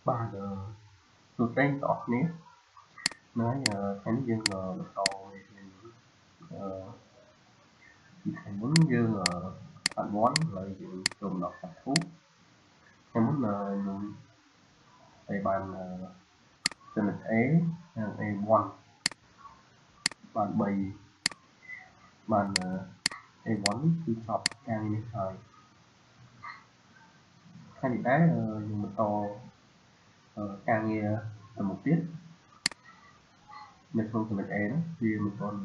បាទសួស្តីបងប្អូនគ្នាថ្ងៃនេះយើងបន្តមេរៀនពីថ្ងៃមុនយើងអត់វ័នឥឡូវយើងចូលមកដល់សាធុថ្ងៃមុនខ្ញុំបានចំណុច A និង A1 បាន3បាន A1 នេះគឺចប់ការងារនេះហើយថ្ងៃនេះដែរយើងបន្តការងារទៅមុខទៀតនៅក្នុងចំណុច A នោះវាមិនទាន់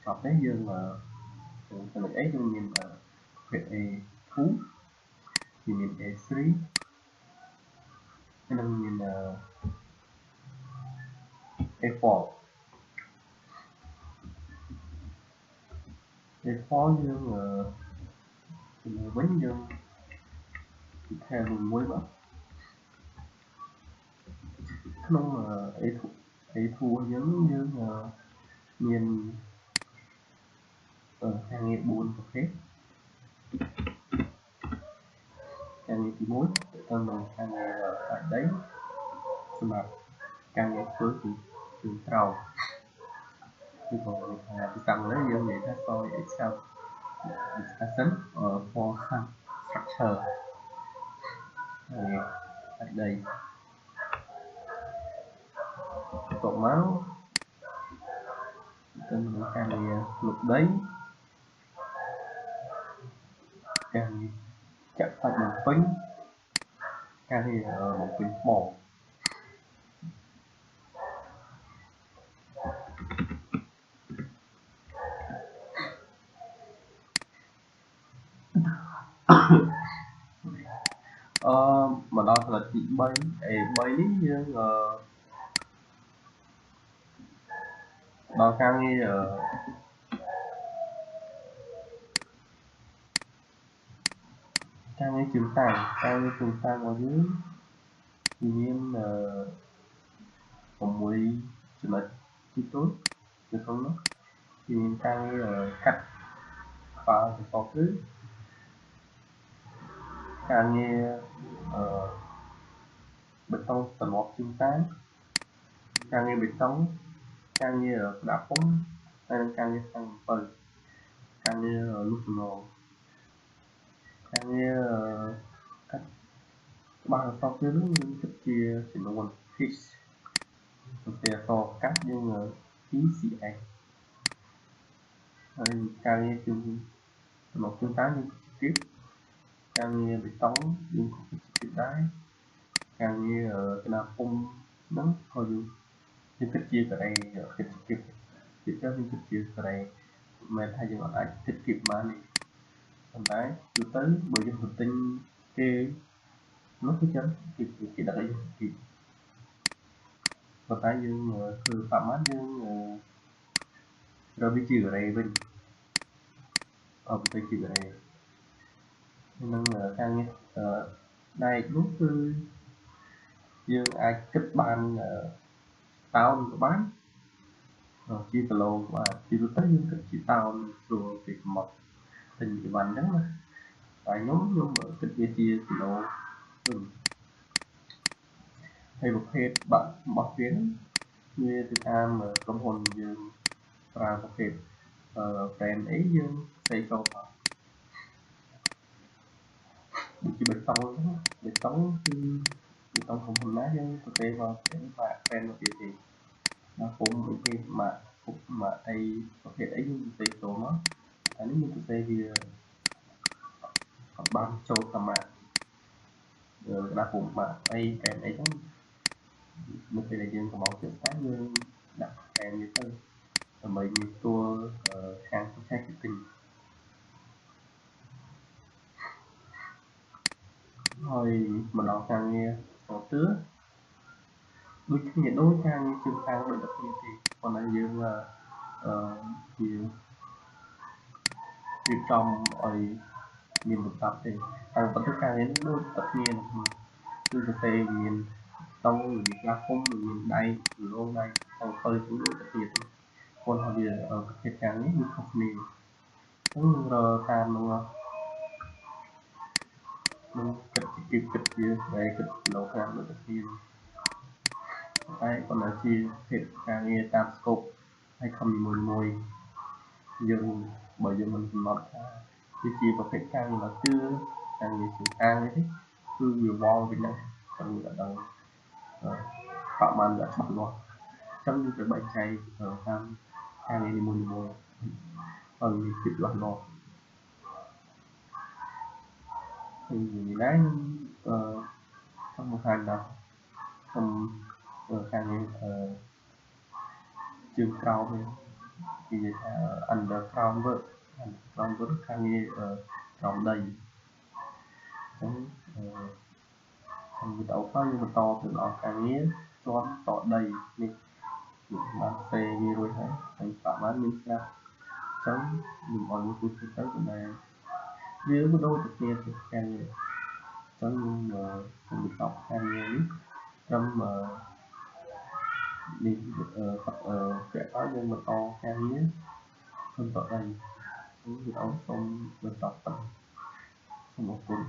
ចប់ទេយើងចំណុច A យើងមានប្រភេទ A2 វាមាន A3 ហើយនឹងមានA4 យើងជំនួសវិញយើងថែមមួយបាទក្នុង A2 យើងមានការងារ4ប្រភេទការងារទី1ទៅនឹងការងារដាច់ដីសម្រាប់ការងារធ្វើគឺក្រោមគឺក៏ពីតាមលើយើងនិយាយថា story itself discussion for structure ដាច់ដីបន្ទាប់មកទៅនឹងការងារលុបដីការងារចាក់សាច់បំពេញការងារបំពេញថ្មមកដល់ចំណុចទី3 A3 នេះយើងដល់ការងារជើងតាំងរបស់យើងមាន6ចំណុចទីតូចនៅក្នុងនោះមានការងារកាត់ក្បាលសសរគ្រឹះការងារបេតុងតំណប់ជើងតាំងការងារបេតុងការងារផ្ដាប់ពុំហើយនិងការងារសាំងអំពៅការងារលុបសំណងការងារកាត់ក្បាលសសរគ្រឹះនោះយើងគិតជាចំនួន piece សរសេរអក្សរកាត់យើង PCX ហើយការងារជើងតំណប់ជើងតាំងយើងគិតការងារបេតុងយើងក៏គិតទៀតដែរការងារក្តារពុំហ្នឹងក៏យើងគិតជាការ៉េគិតជាទៀតទៅយើងគិតជាការ៉េមិនថាយើងអាចគិតគៀបបានទេប៉ុន្តែទូទៅបើយើងទៅទិញគេនោះគឺចឹងគេដាក់ឲ្យយើងគៀបប៉ុន្តែយើងធ្វើប៉ាម៉ាត់យើងរកវាជាការ៉េវិញទៅជាការ៉េនឹងការងារដែកនោះគឺយើងអាចគិតបានតោនក៏បានជាគីឡូក៏បានពីទៅយើងគិតជាតោនស្រួលពីកំណត់ទិញអីវ៉ាន់អញ្ចឹងណាតែខ្ញុំគិតវាជាគីឡូហើយប្រភេទបាក់របស់វាវាទៅតាមក្រុមហ៊ុនយើងប្រើប្រភេទbrand អីយើងផ្សេងចូលមកដូចជាបេតុងគឺបេតុងក្រុមហ៊ុនណាយើងប្រទេសមកbrand មកទៀតទេណាពុំអីគេម៉ាកអីប្រភេទអីយើងផ្សេងចូលមកតែនេះយើងផ្សេងវាអត់បានចូលតាមម៉ាកណាពុំម៉ាកអីbrandអីហ្នឹងនៅពេលដែលយើងកំងចិត្តតែយើងដាក់brandវាទៅដើម្បីងាយស្រួលខាងផ្សេងទិញហើយមកដល់ការងារសតឿដូចគ្នាដូចការងារជើងតាំងដូចតែគ្នាទេប៉ុន្តែយើងជារៀបចំឲ្យមានលំដាប់ទេតែប៉ុន្តែការងារនេះដូចតែគ្នាគឺសរសេរមានតង់មានក្រាស់ពុំមានដៃលងដៃអង្គទៅដូចតែគ្នាទេប៉ុន្តែវាប្រភេទការងារវាខុសគ្នាអញ្ចឹងរកតាមនឹងគិត kịp kịch gì về kịch lâu càng được tiền đấy còn là chi thiệt càng nghe tam scope hay không mùi mùi nhưng bởi vì mình nói chi và cái càng là chưa càng nhiều sự càng ấy cứ nhiều vol với nhau còn ở đâu phạm man đã chọn luôn trong những cái bệnh chay ở càng nghe mùi mùi ở kịch đoạn nó thì đấy trong một hành nào trong càng nghe chương cao về thì underground vợ underground vợ càng nghe trong đầy trong tàu phá nhưng mà to từ đó càng nghe cho tỏ đầy mình mà xe như rồi thấy thành phạm án nhân sao chống mình mọi người cũng tới cái này nếu có đôi thực hiện thì càng nghe chống nhưng mà không được đọc càng nghe ít trong đi kẻ phá nhưng mà to càng nghe không tỏ đầy cũng được ống không được đọc tầm không một tuần